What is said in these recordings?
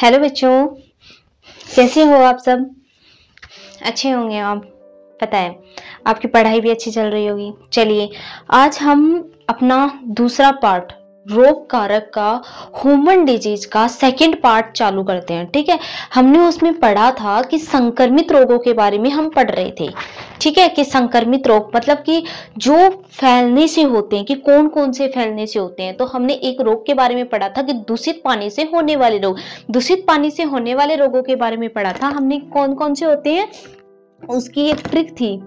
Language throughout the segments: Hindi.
हेलो बच्चों, कैसे हो आप सब? अच्छे होंगे आप, पता है आपकी पढ़ाई भी अच्छी चल रही होगी। चलिए आज हम अपना दूसरा पार्ट रोग कारक का ह्यूमन डिजीज का सेकंड पार्ट चालू करते हैं। ठीक है, हमने उसमें पढ़ा था कि संक्रमित रोगों के बारे में हम पढ़ रहे थे। ठीक है, कि संक्रमित रोग मतलब कि जो फैलने से होते हैं, कि कौन कौन से फैलने से होते हैं। तो हमने एक रोग के बारे में पढ़ा था कि दूषित पानी से होने वाले रोग, दूषित पानी से होने वाले रोगों के बारे में पढ़ा था हमने, कौन कौन से होते हैं। उसकी एक ट्रिक थी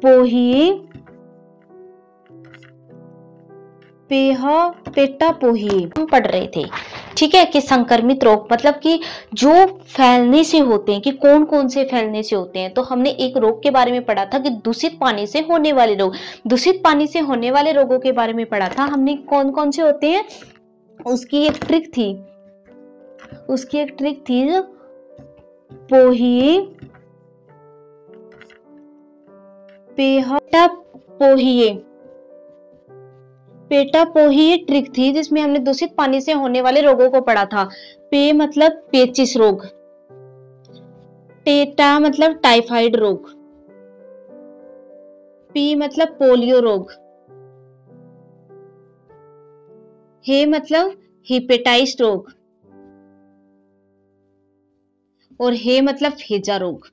पोही पेटा पोही हम पढ़ रहे थे। ठीक है, कि संक्रमित रोग मतलब कि जो फैलने से होते हैं, कि कौन कौन से फैलने से होते हैं। तो हमने एक रोग के बारे में पढ़ा था कि दूषित पानी से होने वाले रोग, दूषित पानी से होने वाले रोगों के बारे में पढ़ा था हमने, कौन कौन से होते हैं। उसकी एक ट्रिक थी पोही पेटा पोही ट्रिक थी, जिसमें हमने दूषित पानी से होने वाले रोगों को पढ़ा था। पे मतलब पेचिस रोग, टेटा मतलब टाइफाइड रोग, पी मतलब पोलियो रोग, हे मतलब हेपेटाइटिस रोग और हे मतलब हेजा रोग।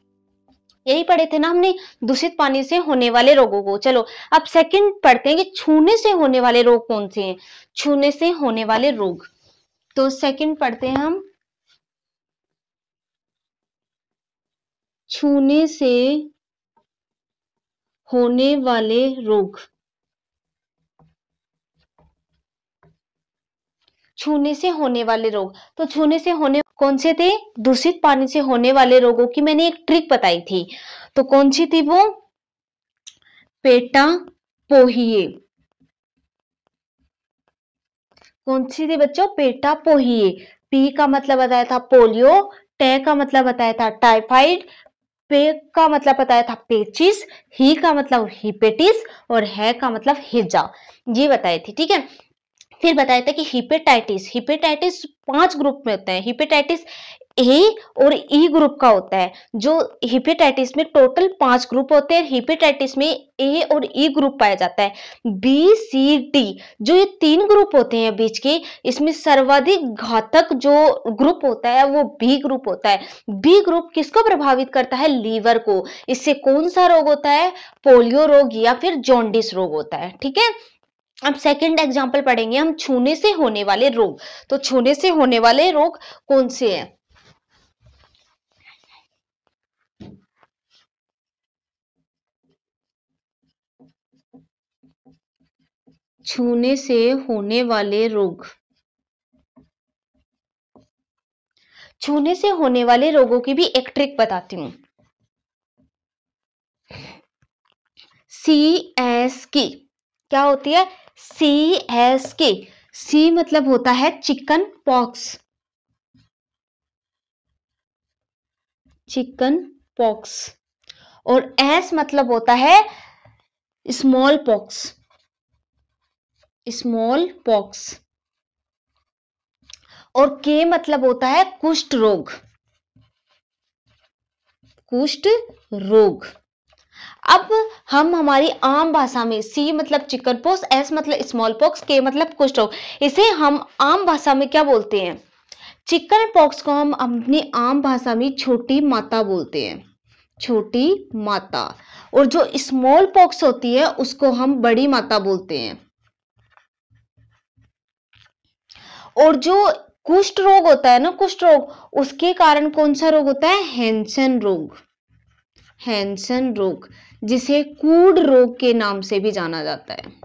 यही पढ़े थे ना हमने दूषित पानी से होने वाले रोगों को। चलो अब सेकंड पढ़ते हैं कि छूने से होने वाले रोग कौन से हैं। छूने से होने वाले रोग, तो सेकंड पढ़ते हैं हम, छूने से होने वाले रोग। छूने से होने वाले रोग, तो छूने से होने कौन से थे? दूषित पानी से होने वाले रोगों की मैंने एक ट्रिक बताई थी, तो कौन सी थी वो? पेटा पोहिए। कौन सी थी बच्चों? पेटा पोहिए। पी का मतलब बताया था पोलियो, टे का मतलब बताया था टाइफाइड, पे का मतलब बताया था पेचिस, ही का मतलब हिपेटिस और है का मतलब हिजा, ये बताए थे। ठीक है, फिर बताया था कि हिपेटाइटिस 5 ग्रुप में होता है। हिपेटाइटिस ए और ई ग्रुप का होता है। जो हिपेटाइटिस में टोटल 5 ग्रुप होते हैं, हिपेटाइटिस में ए और ई ग्रुप पाया जाता है। बी सी डी जो ये 3 ग्रुप होते हैं बीच के, इसमें सर्वाधिक घातक जो ग्रुप होता है वो बी ग्रुप होता है। बी ग्रुप किसको प्रभावित करता है? लीवर को। इससे कौन सा रोग होता है? पोलियो रोग या फिर जॉन्डिस रोग होता है। ठीक है, अब सेकंड एग्जांपल पढ़ेंगे हम, छूने से होने वाले रोग। तो छूने से होने वाले रोग कौन से हैं? छूने से होने वाले रोग, छूने से होने वाले रोगों की भी एक ट्रिक बताती हूँ। CSK क्या होती है? CSK, सी मतलब होता है चिकन पॉक्स, चिकन पॉक्स, और एस मतलब होता है स्मॉल पॉक्स, स्मॉल पॉक्स, और के मतलब होता है कुष्ठ रोग, कुष्ठ रोग। अब हम हमारी आम भाषा में, सी मतलब चिकन पॉक्स, एस मतलब स्मॉल पॉक्स, के मतलब कुष्ठ रोग, इसे हम आम भाषा में क्या बोलते हैं? चिकन पॉक्स को हम अपनी आम भाषा में छोटी माता बोलते हैं, छोटी माता। और जो स्मॉल पॉक्स होती है उसको हम बड़ी माता बोलते हैं। और जो कुष्ठ रोग होता है ना, कुष्ठ रोग, उसके कारण कौन सा रोग होता है? हैंसन रोग, हैंसन रोग, जिसे कूड रोग के नाम से भी जाना जाता है।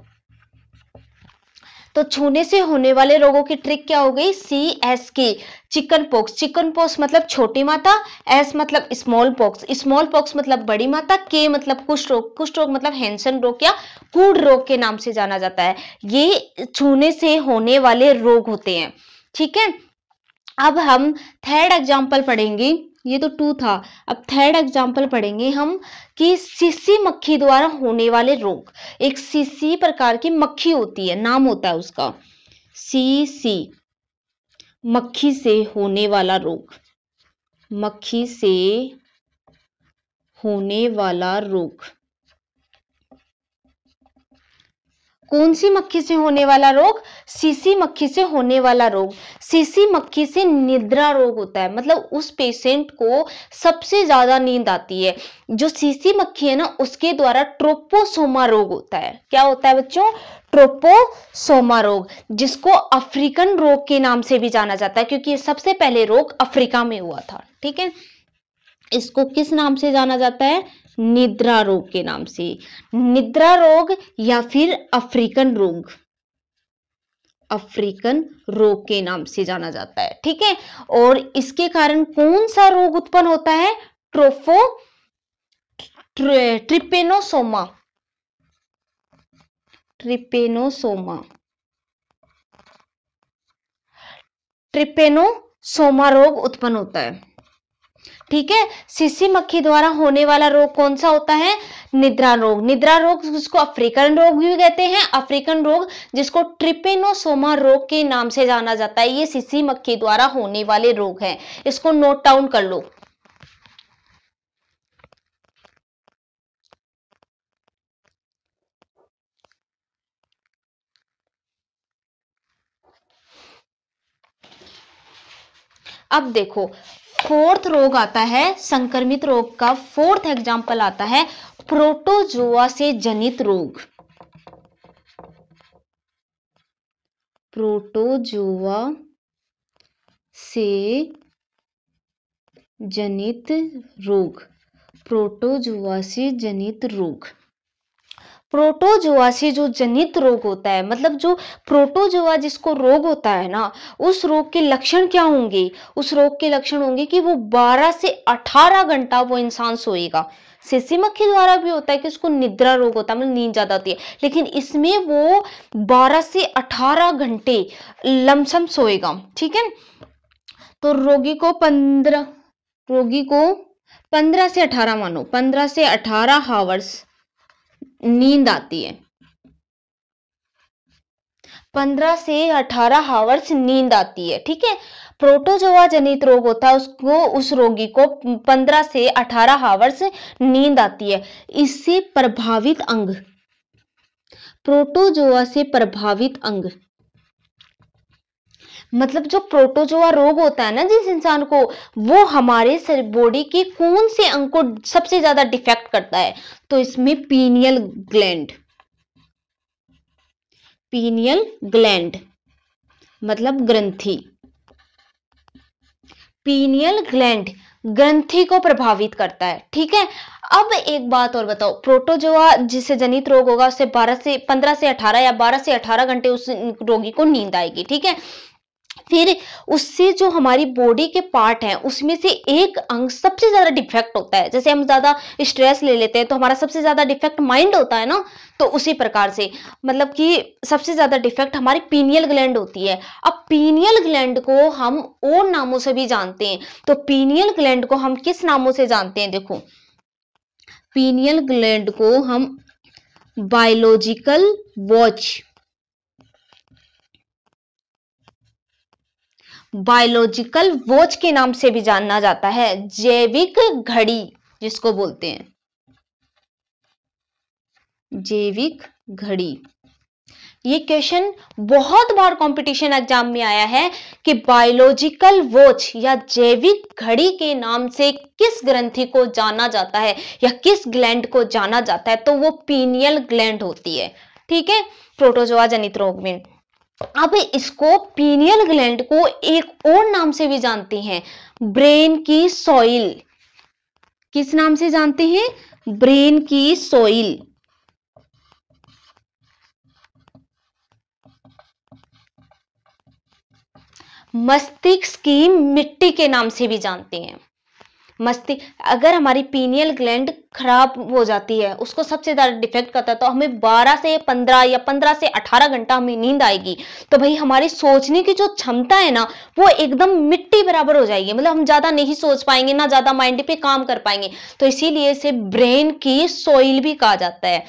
तो छूने से होने वाले रोगों की ट्रिक क्या हो गई? CSK, chicken pox, chicken pox मतलब छोटी माता, एस मतलब स्मॉल पॉक्स, स्मॉल पॉक्स मतलब बड़ी माता, के मतलब कुष्ठ रोग, कुष्ठ रोग मतलब हैंसन रोग या कूड रोग के नाम से जाना जाता है। ये छूने से होने वाले रोग होते हैं। ठीक है, अब हम थर्ड एग्जाम्पल पढ़ेंगे, ये तो 2 था। अब थर्ड एग्जाम्पल पढ़ेंगे हम कि सीसी मक्खी द्वारा होने वाले रोग। एक सीसी प्रकार की मक्खी होती है, नाम होता है उसका, CC मक्खी से होने वाला रोग, मक्खी से होने वाला रोग। कौन सी मक्खी से होने वाला रोग? सीसी मक्खी से होने वाला रोग। सीसी मक्खी से निद्रा रोग होता है, मतलब उस पेशेंट को सबसे ज्यादा नींद आती है। जो सीसी मक्खी है ना, उसके द्वारा ट्रोपोसोमा रोग होता है। क्या होता है बच्चों? ट्रोपोसोमा रोग, जिसको अफ्रीकन रोग के नाम से भी जाना जाता है, क्योंकि सबसे पहले रोग अफ्रीका में हुआ था। ठीक है, इसको किस नाम से जाना जाता है? निद्रा रोग के नाम से। निद्रा रोग या फिर अफ्रीकन रोग, अफ्रीकन रोग के नाम से जाना जाता है। ठीक है, और इसके कारण कौन सा रोग उत्पन्न होता है? ट्रिपेनोसोमा, ट्रिपेनोसोमा, ट्रिपेनोसोमा रोग उत्पन्न होता है। ठीक है, सीसी मक्खी द्वारा होने वाला रोग कौन सा होता है? निद्रा रोग। निद्रा रोग जिसको अफ्रीकन रोग भी कहते हैं, अफ्रीकन रोग जिसको ट्रिपेनोसोमा रोग के नाम से जाना जाता है। ये सीसी मक्खी द्वारा होने वाले रोग हैं, इसको नोट डाउन कर लो। अब देखो, फोर्थ रोग आता है संक्रमित रोग का। फोर्थ एग्जाम्पल आता है प्रोटोजोआ से जनित रोग। प्रोटोजोआ से जनित रोग, प्रोटोजोआ से जनित रोग। प्रोटोजोआ से जो जनित रोग होता है, मतलब जो प्रोटोजोआ जिसको रोग होता है ना, उस रोग के लक्षण क्या होंगे? उस रोग के लक्षण होंगे कि वो 12 से 18 घंटा वो इंसान सोएगा। सीसी मक्खी द्वारा भी होता है कि उसको निद्रा रोग होता है, मतलब नींद ज्यादा आती है, लेकिन इसमें वो 12 से 18 घंटे लमसम सोएगा। ठीक है, तो रोगी को 15 से 18 मानो, 15 से 18 हावर्स नींद आती है। 15 से 18 हावर्स नींद आती है। ठीक है, प्रोटोजोआ जनित रोग होता है, उसको, उस रोगी को 15 से 18 हावर्स नींद आती है। इससे प्रभावित अंग, प्रोटोजोआ से प्रभावित अंग, मतलब जो प्रोटोजोआ रोग होता है ना जिस इंसान को, वो हमारे बॉडी के कौन से अंग को सबसे ज्यादा डिफेक्ट करता है? तो इसमें पीनियल ग्लैंड, पीनियल ग्लैंड मतलब ग्रंथि, पीनियल ग्लैंड ग्रंथि को प्रभावित करता है। ठीक है, अब एक बात और बताओ, प्रोटोजोआ जिससे जनित रोग होगा उससे 15 से 18 या 12 से 18 घंटे उस रोगी को नींद आएगी। ठीक है, फिर उससे जो हमारी बॉडी के पार्ट हैं उसमें से एक अंग सबसे ज्यादा डिफेक्ट होता है। जैसे हम ज्यादा स्ट्रेस ले लेते हैं तो हमारा सबसे ज्यादा डिफेक्ट माइंड होता है ना, तो उसी प्रकार से मतलब कि सबसे ज्यादा डिफेक्ट हमारी पीनियल ग्लैंड होती है। अब पीनियल ग्लैंड को हम और नामों से भी जानते हैं, तो पीनियल ग्लैंड को हम किस नामों से जानते हैं? देखो, पीनियल ग्लैंड को हम बायोलॉजिकल वॉच, बायोलॉजिकल वॉच के नाम से भी जाना जाता है, जैविक घड़ी जिसको बोलते हैं, जैविक घड़ी। ये क्वेश्चन बहुत बार कंपटीशन एग्जाम में आया है कि बायोलॉजिकल वॉच या जैविक घड़ी के नाम से किस ग्रंथि को जाना जाता है या किस ग्लैंड को जाना जाता है, तो वो पीनियल ग्लैंड होती है। ठीक है, प्रोटोजोआ जनित रोग में। अब इसको पीनियल ग्लैंड को एक और नाम से भी जानते हैं, ब्रेन की सॉइल। किस नाम से जानते हैं? ब्रेन की सॉइल। मस्तिष्क की मिट्टी के नाम से भी जानते हैं। मस्तिष्क, अगर हमारी पीनियल ग्लैंड खराब हो जाती है, उसको सबसे ज्यादा डिफेक्ट करता है, तो हमें 12 से 15 या 15 से 18 घंटा हमें नींद आएगी, तो भाई हमारी सोचने की जो क्षमता है ना वो एकदम मिट्टी बराबर हो जाएगी, मतलब हम ज्यादा नहीं सोच पाएंगे, ना ज्यादा माइंड पे काम कर पाएंगे। तो इसीलिए इसे ब्रेन की सॉइल भी कहा जाता है।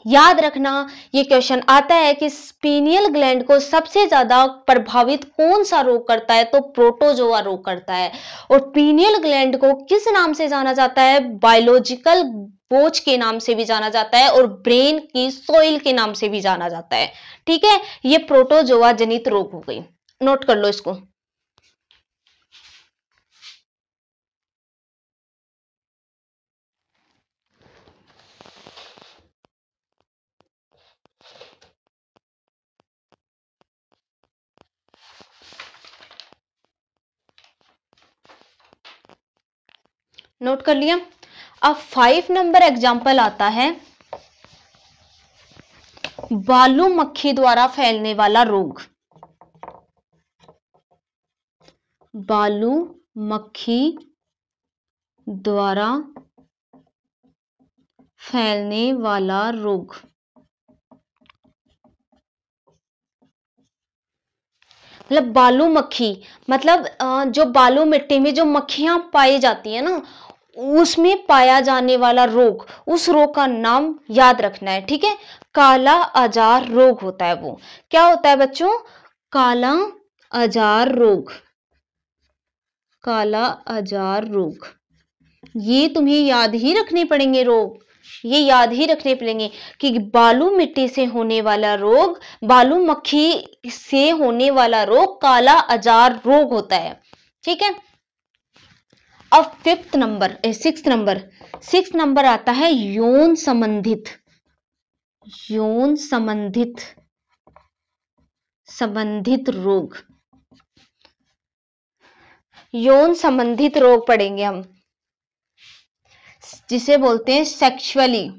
याद रखना, ये क्वेश्चन आता है कि स्पीनियल ग्लैंड को सबसे ज्यादा प्रभावित कौन सा रोग करता है, तो प्रोटोजोआ रोग करता है। और पीनियल ग्लैंड को किस नाम से जाना जाता है, बायोलॉजिकल बोझ के नाम से भी जाना जाता है, और ब्रेन की सोइल के नाम से भी जाना जाता है। ठीक है, ये प्रोटोजोआ जनित रोग हो गई, नोट कर लो इसको। नोट कर लिया। अब 5 नंबर एग्जाम्पल आता है, बालू मक्खी द्वारा फैलने वाला रोग। बालू मक्खी द्वारा फैलने वाला रोग। मतलब बालू मक्खी मतलब जो बालू मिट्टी में जो मक्खियां पाई जाती है ना, उसमें पाया जाने वाला रोग, उस रोग का नाम याद रखना है। ठीक है, काला अजार रोग होता है वो। क्या होता है बच्चों, काला अजार रोग। काला अजार रोग, ये तुम्हें याद ही रखने पड़ेंगे रोग, ये याद ही रखने पड़ेंगे कि बालू मिट्टी से होने वाला रोग, बालू मक्खी से होने वाला रोग काला अजार रोग होता है। ठीक है, अब 6 नंबर आता है यौन संबंधित रोग। यौन संबंधित रोग पढ़ेंगे हम, जिसे बोलते हैं सेक्सुअली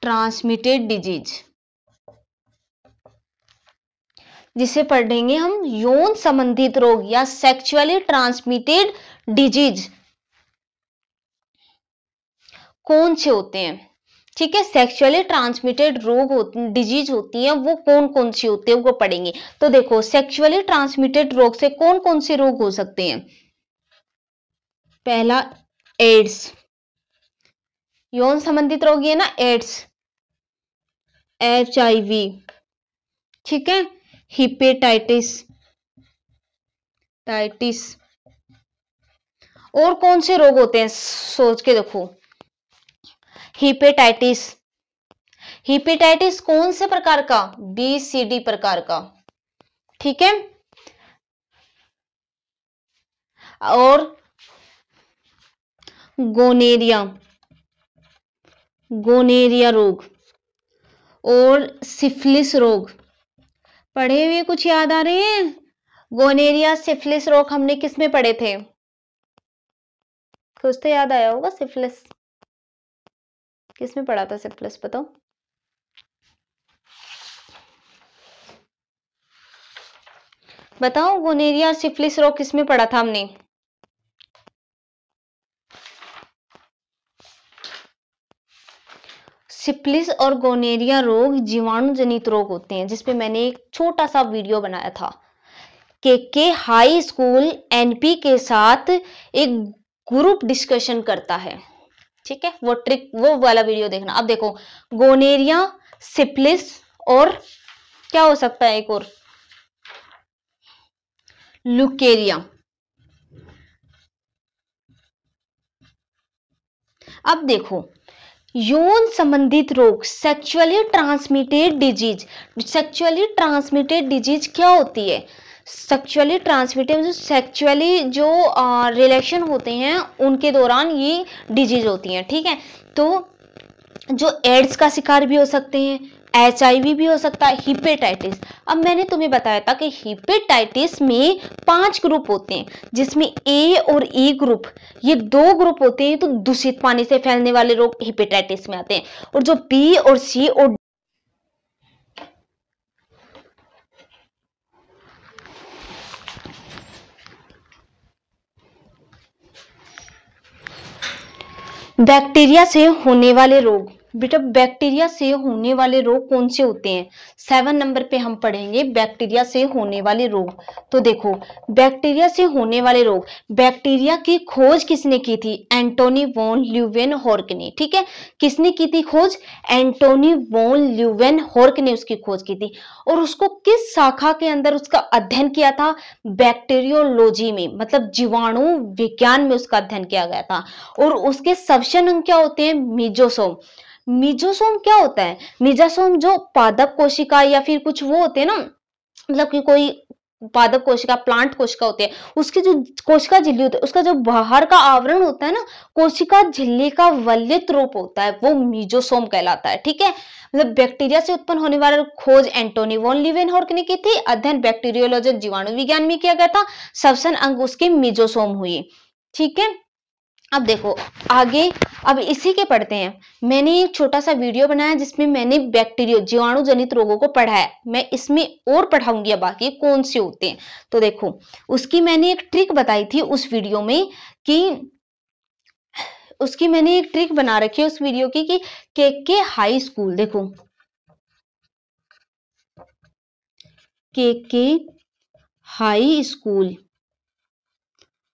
ट्रांसमिटेड डिजीज, जिसे पढ़ेंगे हम यौन संबंधित रोग या सेक्सुअली ट्रांसमिटेड डिजीज। कौन से होते हैं, ठीक है, सेक्सुअली ट्रांसमिटेड डिजीज होती है, वो कौन कौन सी होती है वो पढ़ेंगे। तो देखो, सेक्सुअली ट्रांसमिटेड रोग से कौन कौन से रोग हो सकते हैं। पहला एड्स, यौन संबंधित रोग है ना, एड्स, HIV, ठीक है, हेपेटाइटिस, और कौन से रोग होते हैं सोच के देखो। हेपेटाइटिस कौन से प्रकार का, BCD प्रकार का। ठीक है, और गोनेरिया रोग और सिफिलिस रोग पढ़े हुए कुछ याद आ रहे हैं। गोनेरिया सिफिलिस रोग हमने किस में पढ़े थे, कुछ तो याद आया होगा। सिफिलिस किस में पढ़ा था, सिफिलिस बताओ। बताओ, गोनेरिया और सिफिलिस रोग किस में पढ़ा था हमने। सिफिलिस और गोनेरिया रोग जीवाणु जनित रोग होते हैं, जिसपे मैंने एक छोटा सा वीडियो बनाया था। के हाई स्कूल NP के साथ एक ग्रुप डिस्कशन करता है। ठीक है, वो वाला वीडियो देखना। अब देखो, गोनेरिया, सिफिलिस और क्या हो सकता है एक और, ल्यूकेरिया। अब देखो, यौन संबंधित रोग, सेक्सुअली ट्रांसमिटेड डिजीज क्या होती है। सेक्सुअली ट्रांसमिटेड, सेक्सुअली जो रिलेशन होते हैं उनके दौरान ये डिजीज होती हैं। ठीक है, तो जो एड्स का शिकार भी हो सकते हैं, HIV भी हो सकता है, हिपेटाइटिस। अब मैंने तुम्हें बताया था कि हिपेटाइटिस में 5 ग्रुप होते हैं, जिसमें A और E ग्रुप, ये 2 ग्रुप होते हैं। तो दूषित पानी से फैलने वाले रोग हिपेटाइटिस में आते हैं, और जो B और C और बैक्टीरिया से होने वाले रोग, बेटा बैक्टीरिया से होने वाले रोग कौन से होते हैं? 7 नंबर पे हम पढ़ेंगे बैक्टीरिया से होने वाले रोग। तो देखो, बैक्टीरिया से होने वाले रोग, बैक्टीरिया की खोज किसने की थी? एंटोनी वॉन ल्यूवेनहॉर्क ने। ठीक है, किसने की थी खोज? एंटोनी वॉन ल्यूवेनहॉर्क ने उसकी खोज की थी। और उसको किस शाखा के अंदर उसका अध्ययन किया था? बैक्टीरियोलॉजी में, मतलब जीवाणु विज्ञान में उसका अध्ययन किया गया था। और उसके सबसेन अंग क्या होते हैं? मीजोसोम। मीजोसोम क्या होता है? मीजोसोम जो पादप कोशिका या फिर कुछ वो होते हैं ना, मतलब कि कोई पादप कोशिका, प्लांट कोशिका होती है, उसकी जो कोशिका झिल्ली होती है, उसका जो बाहर का आवरण होता है ना, कोशिका झिल्ली का वलयित रूप होता है, वो मीजोसोम कहलाता है। ठीक है, मतलब बैक्टीरिया से उत्पन्न होने वाला खोज एंटोनी वॉन लीवेनहॉर्क ने की थी, अध्ययन बैक्टीरियोलॉजी जीवाणु विज्ञान में किया गया था, सबसेन अंग उसके मीजोसोम हुए। ठीक है, अब देखो आगे, अब इसी के पढ़ते हैं। मैंने एक छोटा सा वीडियो बनाया जिसमें मैंने बैक्टीरिया जीवाणु जनित रोगों को पढ़ाया, मैं इसमें और पढ़ाऊंगी अब बाकी कौन से होते हैं। तो देखो, उसकी मैंने एक ट्रिक बताई थी उस वीडियो में, कि उसकी मैंने एक ट्रिक बना रखी है उस वीडियो की, कि के हाई स्कूल, देखो के high school,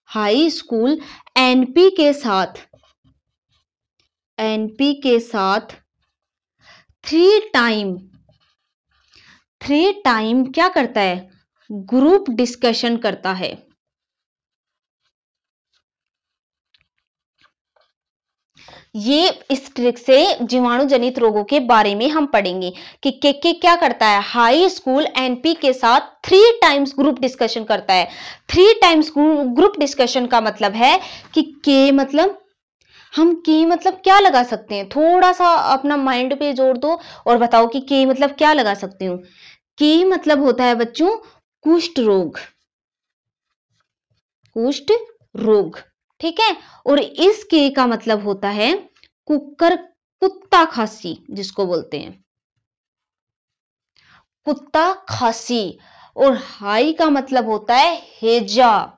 high school NP के साथ, एनपी के साथ थ्री टाइम क्या करता है? ग्रुप डिस्कशन करता है। ये इस ट्रिक से जीवाणु जनित रोगों के बारे में हम पढ़ेंगे कि के क्या करता है? हाई स्कूल एनपी के साथ 3 टाइम्स ग्रुप डिस्कशन करता है। 3 टाइम्स ग्रुप डिस्कशन का मतलब है कि के मतलब, हम के मतलब क्या लगा सकते हैं? थोड़ा सा अपना माइंड पे जोड़ दो और बताओ कि के मतलब क्या लगा सकते हो? के मतलब होता है बच्चों कुष्ठ रोग, कुष्ठ रोग। ठीक है, और इस के का मतलब होता है कुकर, कुत्ता खांसी जिसको बोलते हैं, कुत्ता खांसी। और हाई का मतलब होता है हेजा,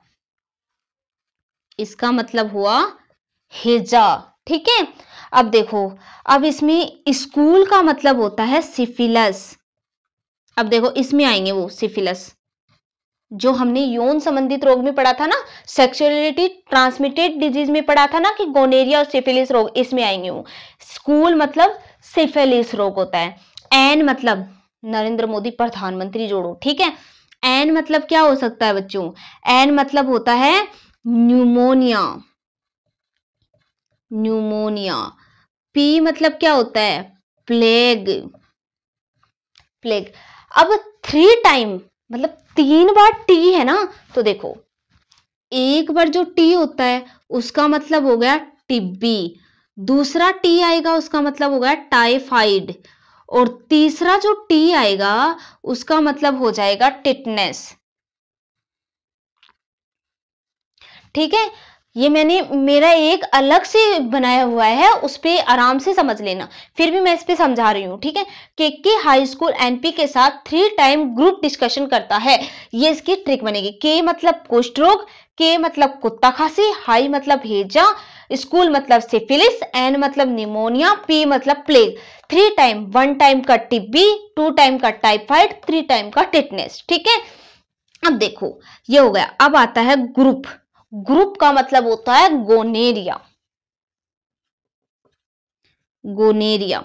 इसका मतलब हुआ हेजा। ठीक है, अब देखो, अब इसमें स्कूल का मतलब होता है सिफिलस। अब देखो इसमें आएंगे वो सिफिलस, जो हमने यौन संबंधित रोग में पढ़ा था ना, सेक्सुअलिटी ट्रांसमिटेड डिजीज में पढ़ा था ना कि गोनेरिया और सिफिलिस रोग, इसमें आएंगे वो। स्कूल मतलब सिफिलिस रोग होता है। एन मतलब नरेंद्र मोदी प्रधानमंत्री जोड़ो। ठीक है, एन मतलब क्या हो सकता है बच्चों? एन मतलब होता है न्यूमोनिया, न्यूमोनिया। पी मतलब क्या होता है? Plague, plague. अब 3 टाइम मतलब 3 बार टी है ना, तो देखो एक बार जो टी होता है उसका मतलब हो गया टिब्बी, दूसरा टी आएगा उसका मतलब हो गया टाइफाइड, और तीसरा जो टी आएगा उसका मतलब हो जाएगा टिटनेस। ठीक है, ये मैंने मेरा एक अलग से बनाया हुआ है, उस पे आराम से समझ लेना, फिर भी मैं इस पे समझा रही हूँ। ठीक है, के हाई स्कूल एनपी के साथ 3 टाइम ग्रुप डिस्कशन करता है, ये इसकी ट्रिक बनेगी। के मतलब कुष्ठ रोग, के मतलब कुत्ता खांसी, हाई मतलब हेजा, स्कूल मतलब सिफिलिस, एन मतलब निमोनिया, पी मतलब प्लेग। 3 टाइम, 1 टाइम का टीबी, 2 टाइम का टाइफाइड, 3 टाइम का टिटनेस। ठीक है, अब देखो ये हो गया। अब आता है ग्रुप, ग्रुप का मतलब होता है गोनेरिया, गोनेरिया।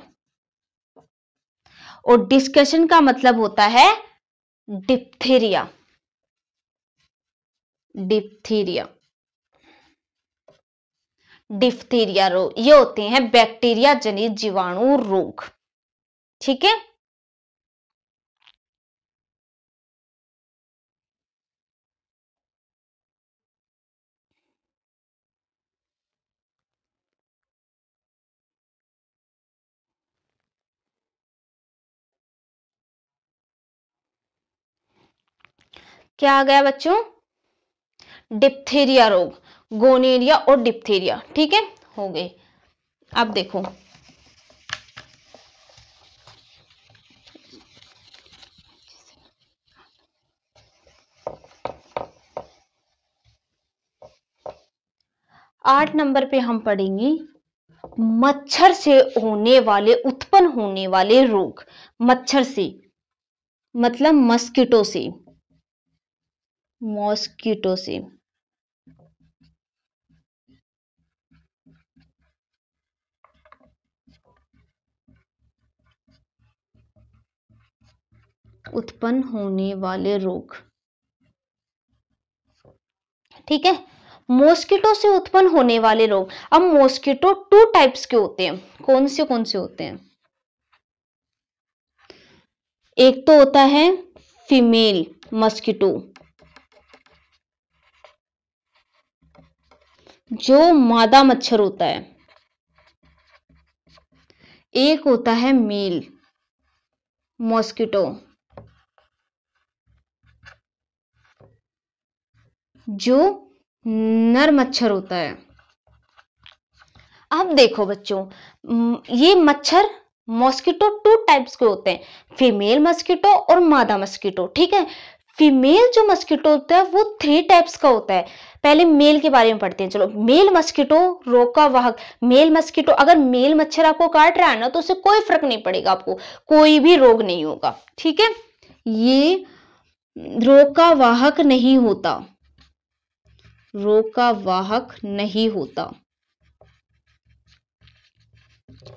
और डिस्कशन का मतलब होता है डिप्थीरिया, डिप्थीरिया, डिप्थीरिया रोग। ये होते हैं बैक्टीरिया जनित जीवाणु रोग। ठीक है, क्या आ गया बच्चों? डिप्थीरिया रोग, गोनेरिया और डिप्थीरिया। ठीक है, हो गए। अब देखो, आठ नंबर पे हम पढ़ेंगे मच्छर से होने वाले, उत्पन्न होने वाले रोग। मच्छर से मतलब मस्कीटो से, मॉस्किटो से। उत्पन्न होने वाले रोग, ठीक है। मॉस्किटो से उत्पन्न होने वाले रोग। अब मॉस्किटो टू टाइप्स के होते हैं। कौन से होते हैं? एक तो होता है फीमेल मस्किटो, जो मादा मच्छर होता है। एक होता है मेल मॉस्किटो, जो नर मच्छर होता है। अब देखो बच्चों, ये मच्छर मॉस्किटो टू टाइप्स के होते हैं, फीमेल मस्किटो और मादा मस्किटो, ठीक है। फीमेल जो मस्किटो होता है वो 3 टाइप्स का होता है। पहले मेल के बारे में पढ़ते हैं। चलो, मेल मस्किटो रोग का वाहक। मेल मस्किटो, अगर मेल मच्छर आपको काट रहा है ना, तो उससे कोई फर्क नहीं पड़ेगा, आपको कोई भी रोग नहीं होगा, ठीक है। ये रोग का वाहक नहीं होता, रोग का वाहक नहीं होता,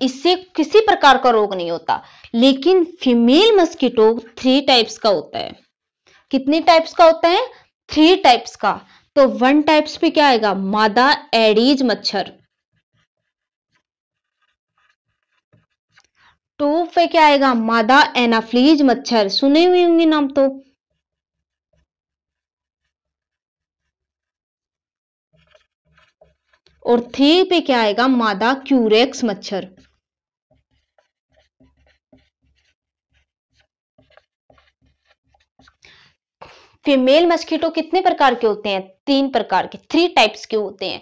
इससे किसी प्रकार का रोग नहीं होता। लेकिन फीमेल मस्किटो 3 टाइप्स का होता है। कितने टाइप्स का होता है? 3 टाइप्स का। तो 1 टाइप्स पे क्या आएगा? मादा एडीज मच्छर। 2 पे क्या आएगा? मादा एनाफ्लीज मच्छर। सुने हुए होंगे नाम तो। और 3 पे क्या आएगा? मादा क्यूरेक्स मच्छर। फीमेल मस्किटो कितने प्रकार के होते हैं? 3 प्रकार के, 3 टाइप्स के होते हैं।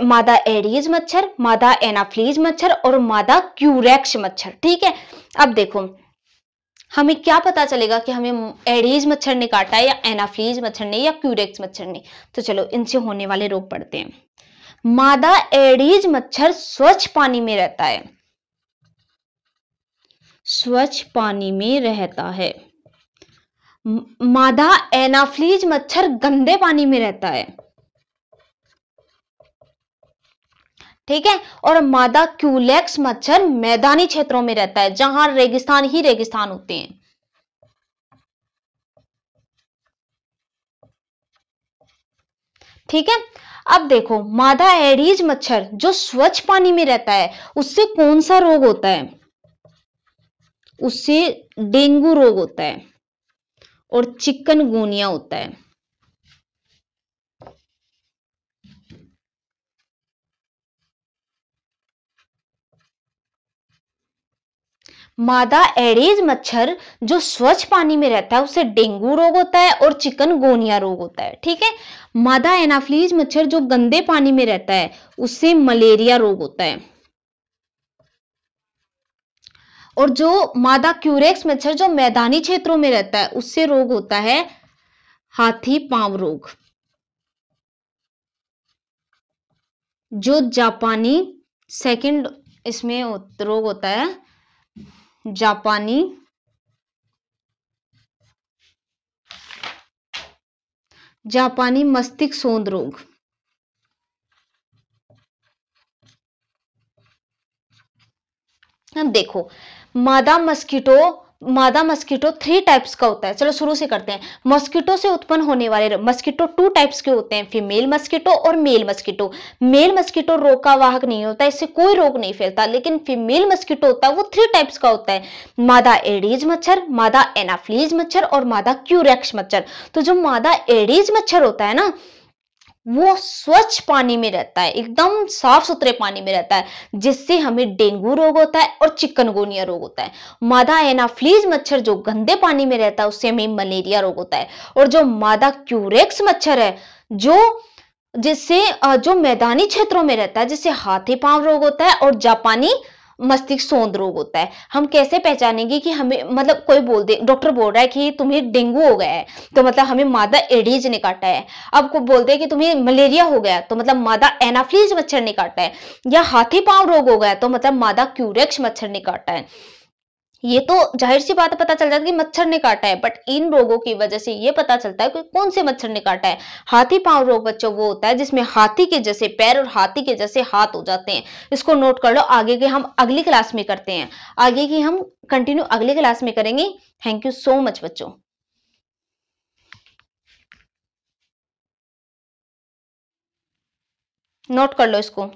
मादा एडीज मच्छर, मादा एनाफ्लीज मच्छर और मादा क्यूरेक्स मच्छर, ठीक है। अब देखो, हमें क्या पता चलेगा कि हमें एडीज मच्छर ने काटा है या एनाफ्लीज मच्छर ने या क्यूरेक्स मच्छर ने? तो चलो, इनसे होने वाले रोग पढ़ते हैं। मादा एडीज मच्छर स्वच्छ पानी में रहता है, स्वच्छ पानी में रहता है। मादा एनाफ्लीज मच्छर गंदे पानी में रहता है, ठीक है। और मादा क्यूलेक्स मच्छर मैदानी क्षेत्रों में रहता है, जहां रेगिस्तान ही रेगिस्तान होते हैं, ठीक है। अब देखो, मादा एडीज मच्छर जो स्वच्छ पानी में रहता है, उससे कौन सा रोग होता है? उससे डेंगू रोग होता है और चिकनगुनिया होता है। मादा एडीज मच्छर जो स्वच्छ पानी में रहता है, उससे डेंगू रोग होता है और चिकनगुनिया रोग होता है, ठीक है। मादा एनाफ्लीज मच्छर जो गंदे पानी में रहता है, उससे मलेरिया रोग होता है। और जो मादा क्यूरेक्स मच्छर जो मैदानी क्षेत्रों में रहता है, उससे रोग होता है हाथी पांव रोग। जो जापानी सेकंड इसमें रोग होता है, जापानी मस्तिष्क सोंध रोग। अब देखो, मादा मस्कीटो 3 टाइप्स का होता है। चलो शुरू से करते हैं। मस्कीटो से उत्पन्न होने वाले मस्कीटो 2 टाइप्स के होते हैं, फीमेल मस्कीटो और मेल मस्कीटो। मेल मस्कीटो रोग का वाहक नहीं होता, इससे कोई रोग नहीं फैलता। लेकिन फीमेल मस्कीटो होता है वो 3 टाइप्स का होता है, मादा एडीज मच्छर, मादा एनाफ्लीज मच्छर और मादा क्यूरेक्स मच्छर। तो जो मादा एडीज मच्छर होता है ना, वो स्वच्छ पानी में रहता है, एकदम साफ सुथरे पानी में रहता है, जिससे हमें डेंगू रोग होता है और चिकनगुनिया रोग होता है। मादा एनाफ्लीज मच्छर जो गंदे पानी में रहता है, उससे हमें मलेरिया रोग होता है। और जो मादा क्यूरेक्स मच्छर है, जो मैदानी क्षेत्रों में रहता है, जिससे हाथी पांव रोग होता है और जापानी मस्तिष्क सोंध रोग होता है। हम कैसे पहचानेंगे कि हमें मतलब कोई बोल दे, डॉक्टर बोल रहा है कि तुम्हें डेंगू हो गया है, तो मतलब हमें मादा एडीज ने काटा है। अब को बोलते हैं कि तुम्हें मलेरिया हो गया, तो मतलब मादा एनाफ्लीज मच्छर ने काटा है। या हाथी पांव रोग हो गया, तो मतलब मादा क्यूरेक्स मच्छर ने काटा है। ये तो जाहिर सी बात है, पता चल जाता है कि मच्छर ने काटा है, बट इन रोगों की वजह से ये पता चलता है कि कौन से मच्छर ने काटा है। हाथी पांव रोग बच्चों वो होता है जिसमें हाथी के जैसे पैर और हाथी के जैसे हाथ हो जाते हैं। इसको नोट कर लो, आगे के हम अगली क्लास में करते हैं। आगे की हम कंटिन्यू अगली क्लास में करेंगे। थैंक यू सो मच बच्चों, नोट कर लो इसको।